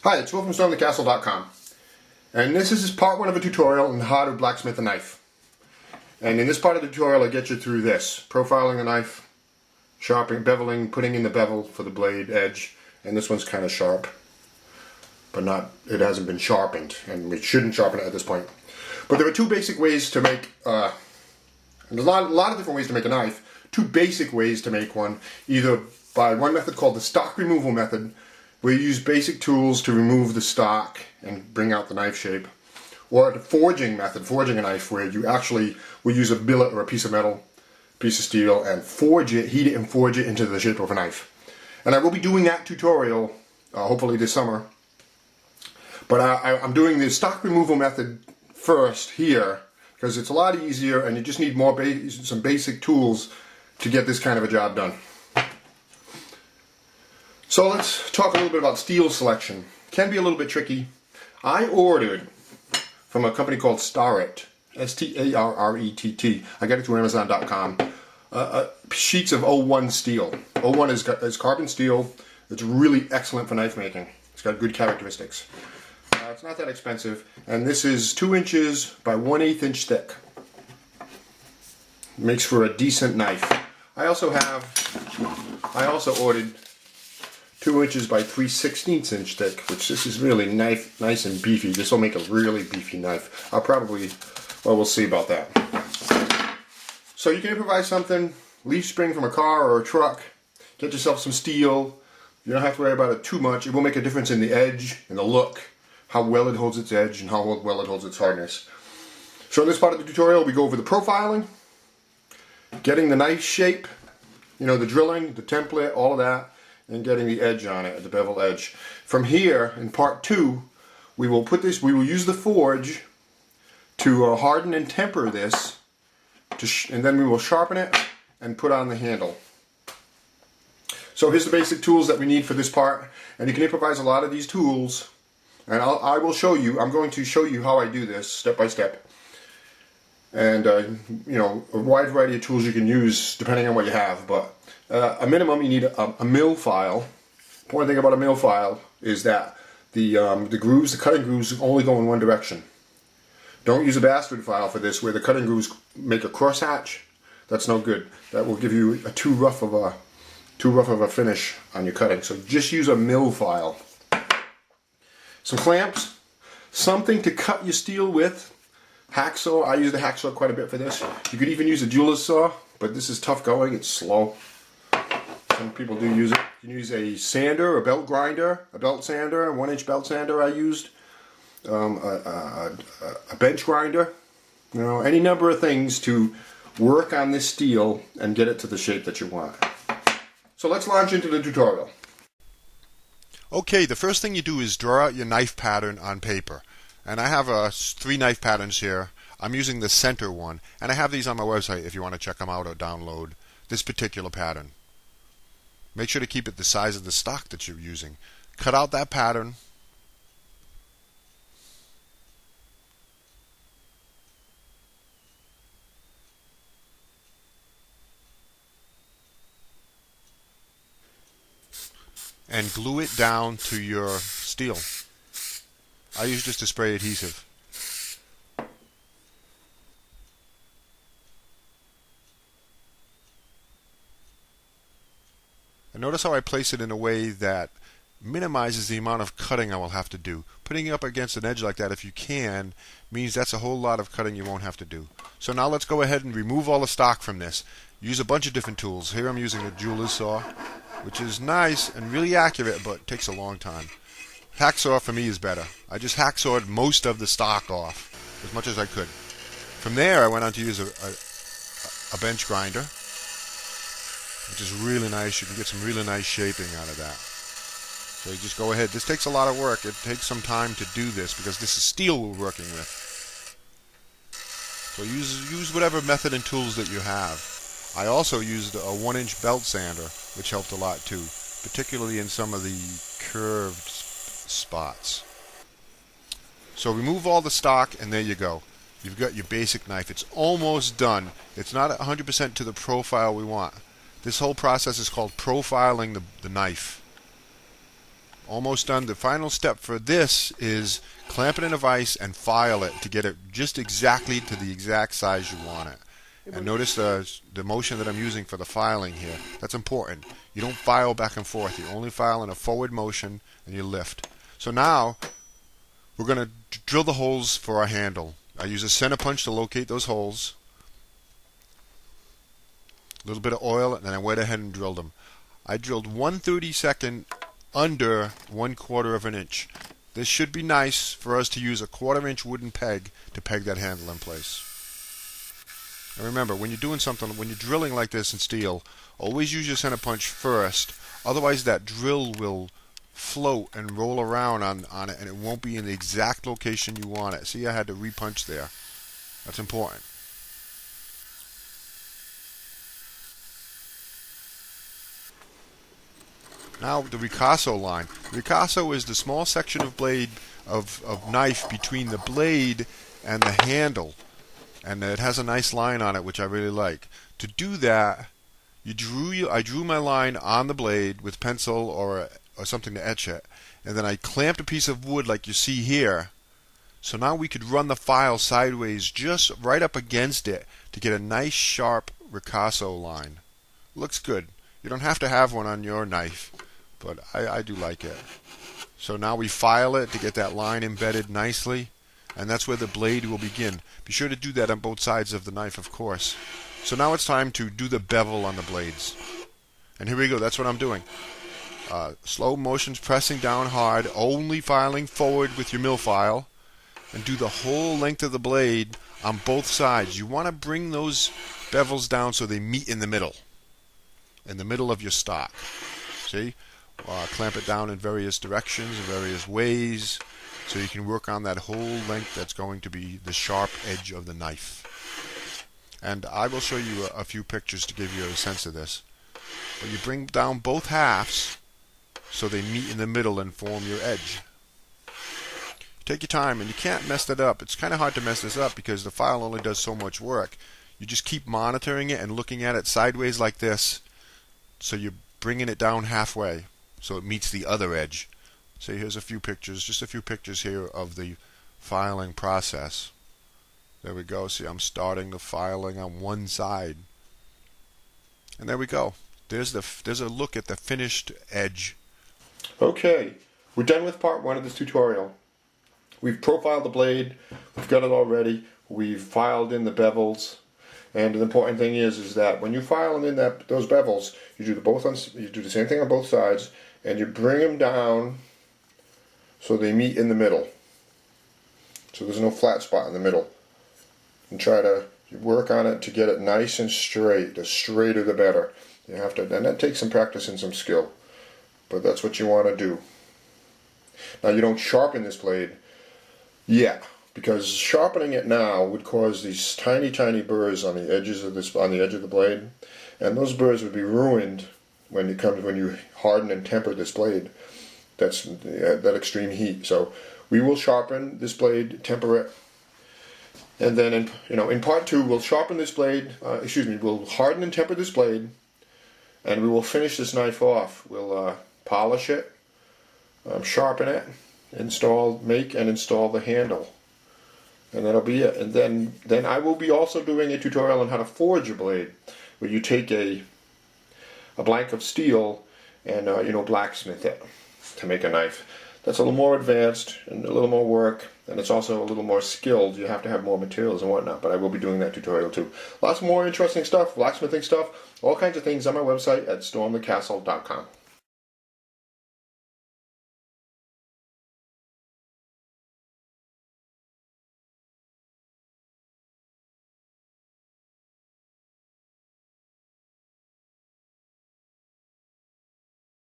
Hi, it's Will from StormTheCastle.com, and this is part one of a tutorial on how to blacksmith a knife. And in this part of the tutorial I get you through this: profiling the knife, sharpening, beveling, putting in the bevel for the blade edge, and this one's kind of sharp, but it hasn't been sharpened, and we shouldn't sharpen it at this point. But there are two basic ways to make, and there's a lot of different ways to make a knife. Two basic ways to make one, either by one method called the stock removal method, where you use basic tools to remove the stock and bring out the knife shape, or the forging method, forging a knife, where you actually will use a billet or a piece of metal, piece of steel, and forge it, heat it and forge it into the shape of a knife. And I will be doing that tutorial hopefully this summer, but I'm doing the stock removal method first here because it's a lot easier and you just need some basic tools to get this kind of a job done. So let's talk a little bit about steel selection. Can be a little bit tricky. I ordered from a company called Starrett, S-T-A-R-R-E-T-T. I got it through Amazon.com. Sheets of 01 steel. 01 is carbon steel. It's really excellent for knife making. It's got good characteristics. It's not that expensive, and this is 2 inches by 1/8 inch thick. Makes for a decent knife. I also ordered 2 inches by 3/16 inch thick, which this is really nice and beefy. This will make a really beefy knife. We'll see about that. So you can improvise something, leaf spring from a car or a truck, get yourself some steel. You don't have to worry about it too much. It will make a difference in the edge and the look, how well it holds its edge and how well it holds its hardness. So in this part of the tutorial we go over the profiling, getting the knife shape, the drilling, the template, all of that, and getting the edge on it, the bevel edge. From here, in part 2, we will use the forge to harden and temper this, and then we will sharpen it and put on the handle. So here's the basic tools that we need for this part, and you can improvise a lot of these tools, and I will show you. I'm going to show you how I do this step by step, and a wide variety of tools you can use depending on what you have. But a minimum, you need a mill file. The important thing about a mill file is that the cutting grooves only go in one direction. Don't use a bastard file for this, where the cutting grooves make a crosshatch. That's no good. That will give you a too rough of a finish on your cutting. So just use a mill file. Some clamps, something to cut your steel with. Hacksaw. I use the hacksaw quite a bit for this. You could even use a jeweler's saw, but this is tough going. It's slow. Some people do use it. You can use a sander, a belt grinder, a belt sander, a 1-inch belt sander I used, a bench grinder, any number of things to work on this steel and get it to the shape that you want. So let's launch into the tutorial. Okay, the first thing you do is draw out your knife pattern on paper. And I have 3 knife patterns here. I'm using the center one, and I have these on my website if you want to check them out or download this particular pattern. Make sure to keep it the size of the stock that you're using. Cut out that pattern. And glue it down to your steel. I use just a spray adhesive. And notice how I place it in a way that minimizes the amount of cutting I will have to do. Putting it up against an edge like that, if you can, means that's a whole lot of cutting you won't have to do. So now let's go ahead and remove all the stock from this. Use a bunch of different tools. Here I'm using a jeweler's saw, which is nice and really accurate, but takes a long time. Hacksaw for me is better. I just hacksawed most of the stock off, as much as I could. From there I went on to use a bench grinder, which is really nice. You can get some really nice shaping out of that. So you just go ahead. This takes a lot of work. It takes some time to do this because this is steel we're working with. So use whatever method and tools that you have. I also used a 1-inch belt sander, which helped a lot too, particularly in some of the curved spots. So remove all the stock, and there you go. You've got your basic knife. It's almost done. It's not 100% to the profile we want. This whole process is called profiling the knife. Almost done. The final step for this is clamp it in a vise and file it to get it just exactly to the exact size you want it. And notice the motion that I'm using for the filing here. That's important. You don't file back and forth. You only file in a forward motion and you lift. So now we're going to drill the holes for our handle. I use a center punch to locate those holes. A little bit of oil, and then I went ahead and drilled them. I drilled 1/32 under 1/4 of an inch. This should be nice for us to use a 1/4 inch wooden peg to peg that handle in place. And remember, when you're doing something, when you're drilling like this in steel, always use your center punch first. Otherwise, that drill will float and roll around on it, and it won't be in the exact location you want it. See, I had to repunch there. That's important. Now the Ricasso line. Ricasso is the small section of blade of knife between the blade and the handle, and it has a nice line on it, which I really like. To do that, I drew my line on the blade with pencil or something to etch it, and then I clamped a piece of wood like you see here. So now we could run the file sideways just right up against it to get a nice sharp Ricasso line. Looks good. You don't have to have one on your knife, but I do like it. So now we file it to get that line embedded nicely, and that's where the blade will begin. Be sure to do that on both sides of the knife, of course. So now it's time to do the bevel on the blades. And here we go, that's what I'm doing. Slow motions, pressing down hard, only filing forward with your mill file, and do the whole length of the blade on both sides. You want to bring those bevels down so they meet in the middle of your stock. See? Clamp it down in various directions, in various ways, so you can work on that whole length that's going to be the sharp edge of the knife. And I will show you a few pictures to give you a sense of this. But you bring down both halves so they meet in the middle and form your edge. Take your time, and you can't mess that up. It's kind of hard to mess this up because the file only does so much work. You just keep monitoring it and looking at it sideways like this, so you're bringing it down halfway so it meets the other edge. So here's a few pictures, just a few pictures here of the filing process. There we go. See, I'm starting the filing on one side. And there we go. There's a look at the finished edge. Okay, we're done with part 1 of this tutorial. We've profiled the blade, we've got it all ready, we've filed in the bevels, and the important thing is that when you file in those bevels, you do the same thing on both sides, and you bring them down so they meet in the middle. So there's no flat spot in the middle. And try to work on it to get it nice and straight. The straighter the better. You have to, and that takes some practice and some skill. But that's what you want to do. Now you don't sharpen this blade yet, because sharpening it now would cause these tiny burrs on the edges of the edge of the blade, and those burrs would be ruined when you harden and temper this blade. That's that extreme heat. So we will sharpen this blade, temper it, and then in part 2 we'll sharpen this blade. We'll harden and temper this blade, and we will finish this knife off. We'll polish it, sharpen it, make and install the handle, and that'll be it. And then I will be also doing a tutorial on how to forge a blade, where you take a blank of steel and blacksmith it to make a knife. That's a little more advanced and a little more work, and it's also a little more skilled. You have to have more materials and whatnot, but I will be doing that tutorial too. Lots more interesting stuff, blacksmithing stuff, all kinds of things on my website at stormthecastle.com.